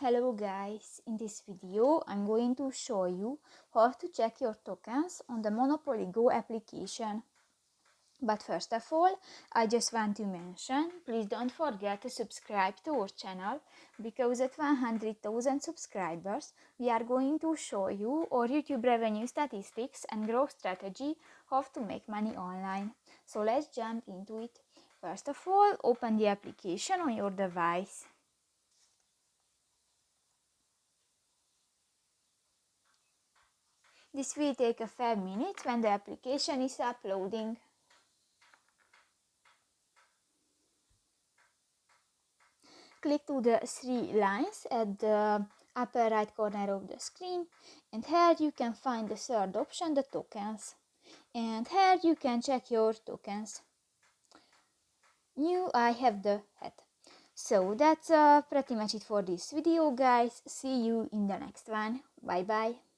Hello guys, in this video I'm going to show you how to check your tokens on the Monopoly Go application. But first of all, I just want to mention, please don't forget to subscribe to our channel, because at 100,000 subscribers we are going to show you our YouTube revenue statistics and growth strategy, how to make money online. So let's jump into it. First of all, open the application on your device. This will take a 5 minutes when the application is uploading. Click to the 3 lines at the upper right corner of the screen, and here you can find the third option, the tokens. And here you can check your tokens. New, I have the hat. So that's pretty much it for this video, guys. See you in the next one. Bye bye.